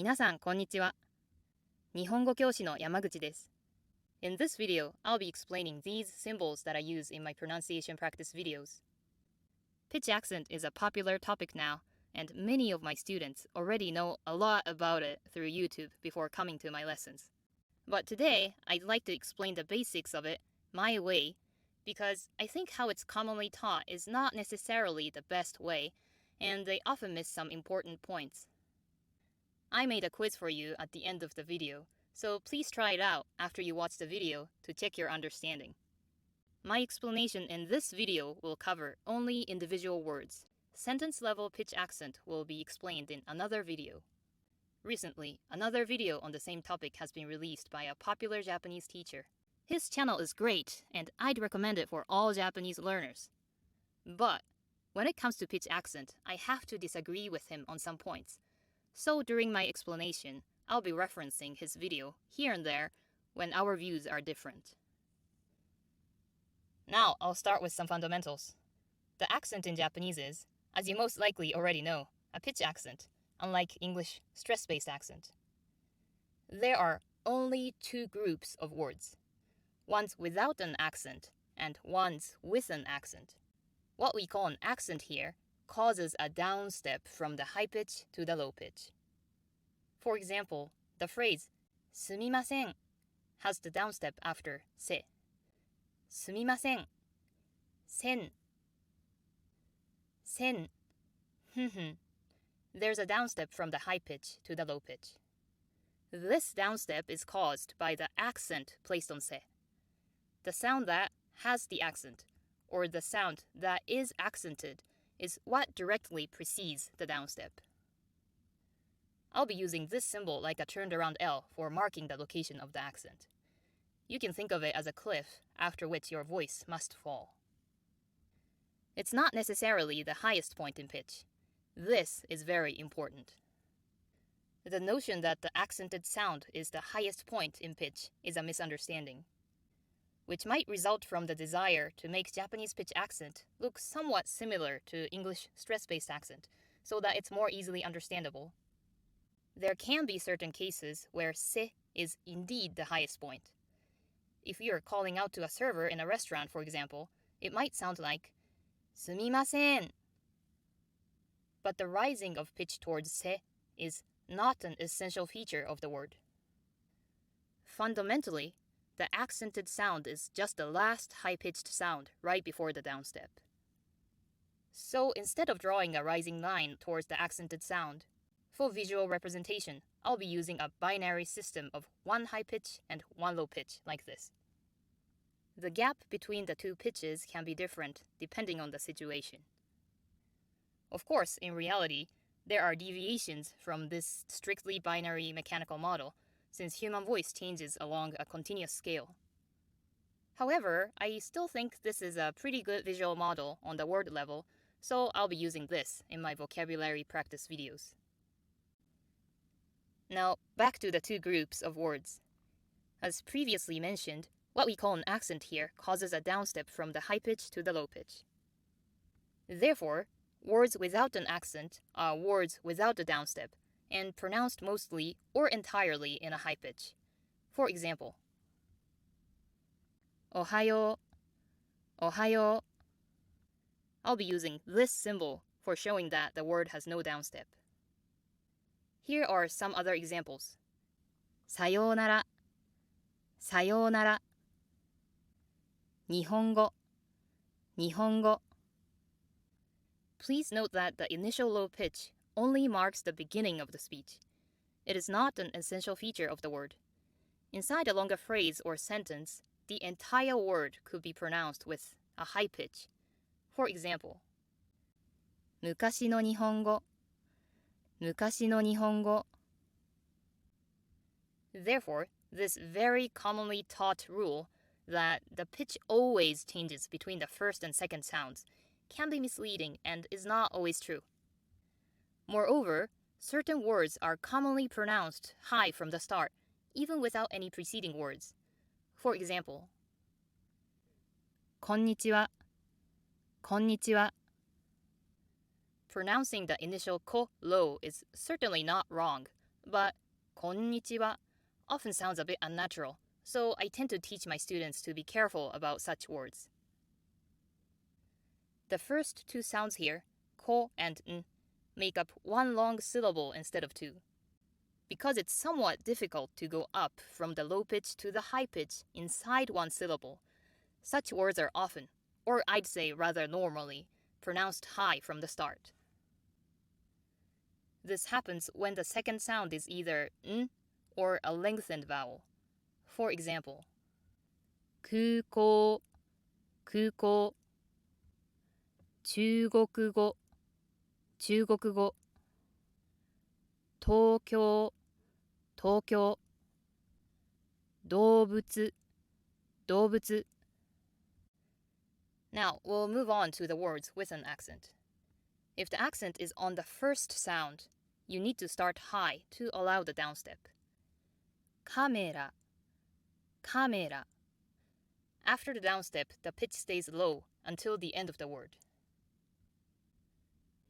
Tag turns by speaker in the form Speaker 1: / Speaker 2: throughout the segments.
Speaker 1: 皆さんこんにちは。日本語教師の山口です。In this video, I'll be explaining these symbols that I use in my pronunciation practice videos. Pitch accent is a popular topic now, and many of my students already know a lot about it through YouTube before coming to my lessons. But today, I'd like to explain the basics of it my way, because I think how it's commonly taught is not necessarily the best way, and they often miss some important points. I made a quiz for you at the end of the video, so please try it out after you watch the video to check your understanding. My explanation in this video will cover only individual words. Sentence-level pitch accent will be explained in another video. Recently, another video on the same topic has been released by a popular Japanese teacher. His channel is great, and I'd recommend it for all Japanese learners. But when it comes to pitch accent, I have to disagree with him on some points. So during my explanation, I'll be referencing his video here and there when our views are different. Now I'll start with some fundamentals. The accent in Japanese is, as you most likely already know, a pitch accent, unlike English stress-based accent. There are only two groups of words, ones without an accent and ones with an accent. What we call an accent here causes a down step from the high pitch to the low pitch. For example, the phrase すみません has the down step after せ. すみません sen せん There's a down step from the high pitch to the low pitch. This down step is caused by the accent placed on se. The sound that has the accent, or the sound that is accented, is what directly precedes the downstep. I'll be using this symbol like a turned around L for marking the location of the accent. You can think of it as a cliff after which your voice must fall. It's not necessarily the highest point in pitch. This is very important. The notion that the accented sound is the highest point in pitch is a misunderstanding, which might result from the desire to make Japanese pitch accent look somewhat similar to English stress-based accent, so that it's more easily understandable. There can be certain cases where se is indeed the highest point. If you're calling out to a server in a restaurant, for example, it might sound like すみません. But the rising of pitch towards se is not an essential feature of the word. Fundamentally, the accented sound is just the last high-pitched sound right before the downstep. So instead of drawing a rising line towards the accented sound, for visual representation, I'll be using a binary system of one high pitch and one low pitch like this. The gap between the two pitches can be different depending on the situation. Of course, in reality, there are deviations from this strictly binary mechanical model, since human voice changes along a continuous scale. However, I still think this is a pretty good visual model on the word level, so I'll be using this in my vocabulary practice videos. Now, back to the two groups of words. As previously mentioned, what we call an accent here causes a downstep from the high pitch to the low pitch. Therefore, words without an accent are words without a downstep, and pronounced mostly or entirely in a high pitch. For example, おはよう, おはよう. I'll be using this symbol for showing that the word has no downstep. Here are some other examples. さようなら, さようなら. 日本語, 日本語. Please note that the initial low pitch only marks the beginning of the speech. It is not an essential feature of the word. Inside a longer phrase or sentence, the entire word could be pronounced with a high pitch. For example, 昔の日本語, 昔の日本語. Therefore, this very commonly taught rule that the pitch always changes between the first and second sounds can be misleading and is not always true. Moreover, certain words are commonly pronounced high from the start, even without any preceding words. For example, こんにちは, こんにちは. Pronouncing the initial ko low is certainly not wrong, But こんにちは often sounds a bit unnatural, so I tend to teach my students to be careful about such words. The first two sounds here, ko and n, make up one long syllable instead of two. Because it's somewhat difficult to go up from the low pitch to the high pitch inside one syllable, such words are often, or I'd say rather normally, pronounced high from the start. This happens when the second sound is either n or a lengthened vowel. For example, 空港, 空港, 中国語, 中国語, 東京, 東京, 動物, 動物. Now, we'll move on to the words with an accent. If the accent is on the first sound, you need to start high to allow the downstep. カメラ, カメラ. After the downstep, the pitch stays low until the end of the word.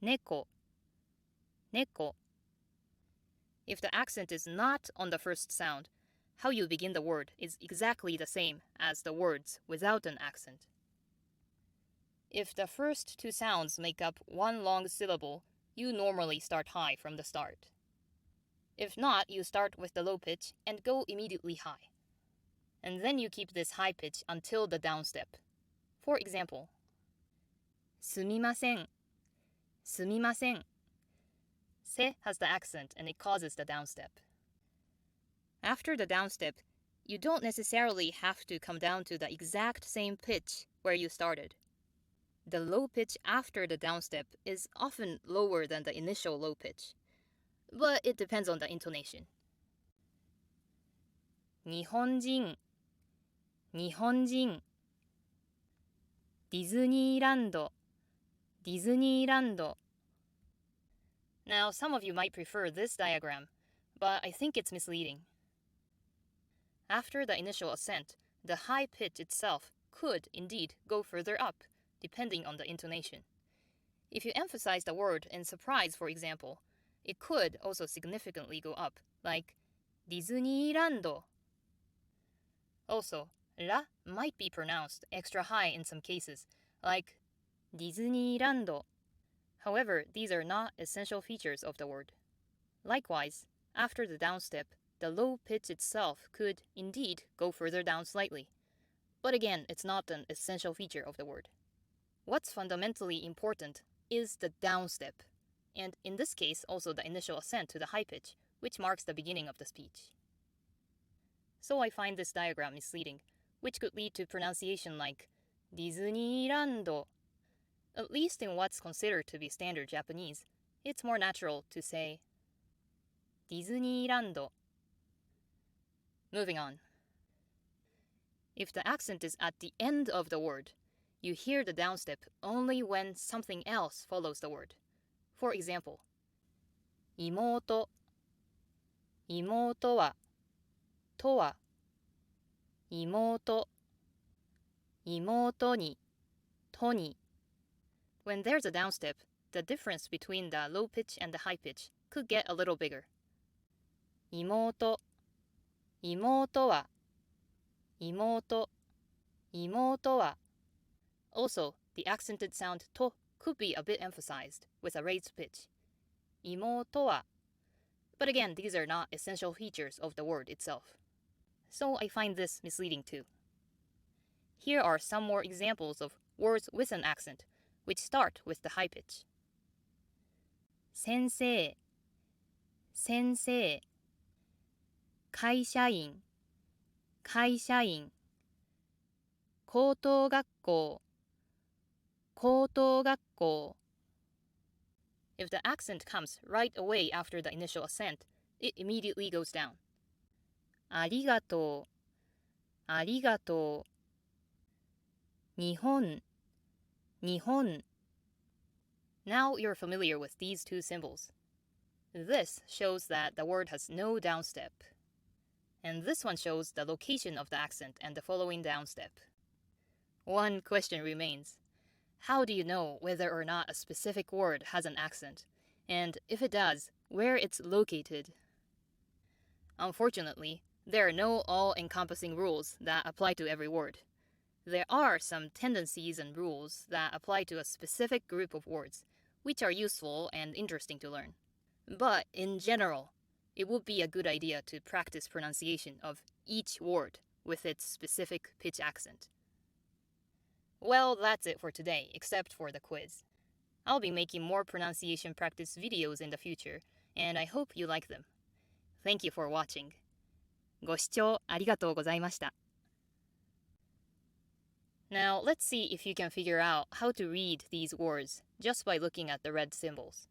Speaker 1: 猫, 猫. If the accent is not on the first sound, how you begin the word is exactly the same as the words without an accent. If the first two sounds make up one long syllable, you normally start high from the start. If not, you start with the low pitch and go immediately high. And then you keep this high pitch until the downstep. For example, すみません, すみません. Se has the accent and it causes the downstep. After the downstep, you don't necessarily have to come down to the exact same pitch where you started. The low pitch after the downstep is often lower than the initial low pitch, but it depends on the intonation. 日本人, 日本人. ディズニーランド, ディズニーランド. Now, some of you might prefer this diagram, but I think it's misleading. After the initial accent, the high pitch itself could indeed go further up, depending on the intonation. If you emphasize the word in surprise, for example, it could also significantly go up, like ディズニーランド. Also, la might be pronounced extra high in some cases, like ディズニーランド. However, these are not essential features of the word. Likewise, after the downstep, the low pitch itself could indeed go further down slightly. But again, it's not an essential feature of the word. What's fundamentally important is the downstep, and in this case also the initial ascent to the high pitch, which marks the beginning of the speech. So I find this diagram misleading, which could lead to pronunciation like ディズニーランド. At least in what's considered to be standard Japanese, it's more natural to say ディズニーランド. Moving on. If the accent is at the end of the word, you hear the downstep only when something else follows the word. For example, 妹, 妹は, とは, 妹, 妹に, とに. When there's a downstep, the difference between the low pitch and the high pitch could get a little bigger. 妹, 妹は, 妹, 妹は. Also, the accented sound to could be a bit emphasized with a raised pitch. 妹は. But again, these are not essential features of the word itself. So I find this misleading too. Here are some more examples of words with an accent, which start with the high pitch. 先生, 先生. 会社員, 会社員. 高等学校, 高等学校. If the accent comes right away after the initial accent, it immediately goes down. ありがとう, ありがとう. 日本, 日本. Now you're familiar with these two symbols. This shows that the word has no downstep. And this one shows the location of the accent and the following downstep. One question remains. How do you know whether or not a specific word has an accent? And if it does, where it's located? Unfortunately, there are no all-encompassing rules that apply to every word. There are some tendencies and rules that apply to a specific group of words, which are useful and interesting to learn. But in general, it would be a good idea to practice pronunciation of each word with its specific pitch accent. Well, that's it for today, except for the quiz. I'll be making more pronunciation practice videos in the future, and I hope you like them. Thank you for watching. ご視聴ありがとうございました。Now, let's see if you can figure out how to read these words just by looking at the red symbols.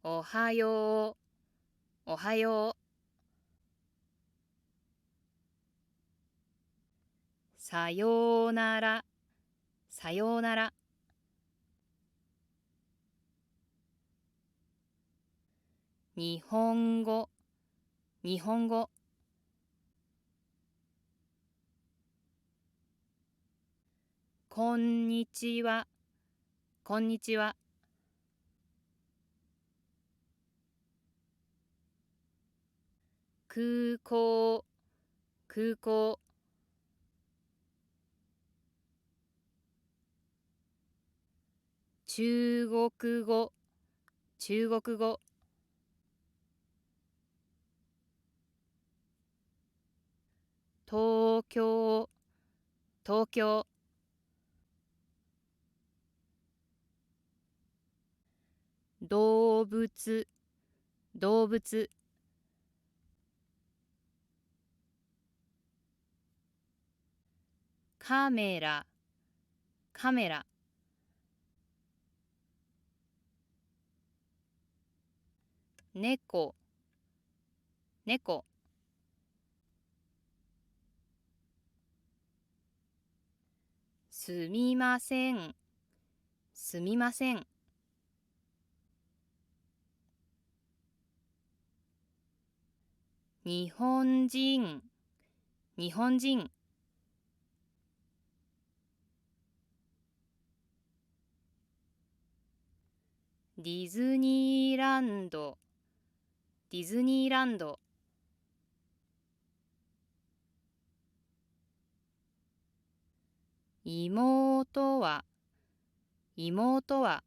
Speaker 1: おはよう、おはよう。さようなら、さようなら。日本語、日本語。こんにちは、こんにちは。空港、空港。中国語、中国語。東京、東京。動物、動物。カメラ、カメラ。猫、猫。すみません、すみません。日本人、日本人。ディズニーランド、ディズニーランド。妹は、妹は。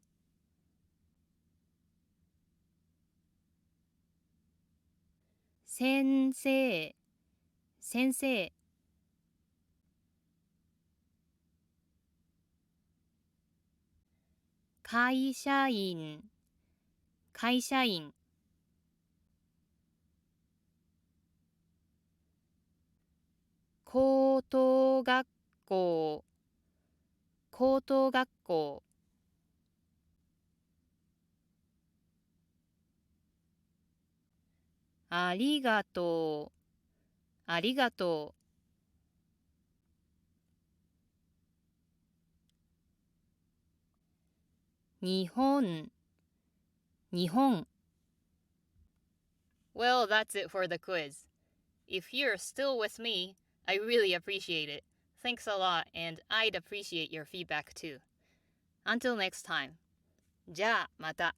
Speaker 1: 先生、先生。会社員、会社員。高等学校、高等学校。ありがとう、ありがとう。日本、日本。Well, that's it for the quiz. If you're still with me, I really appreciate it. Thanks a lot, and I'd appreciate your feedback too. Until next time. じゃあまた。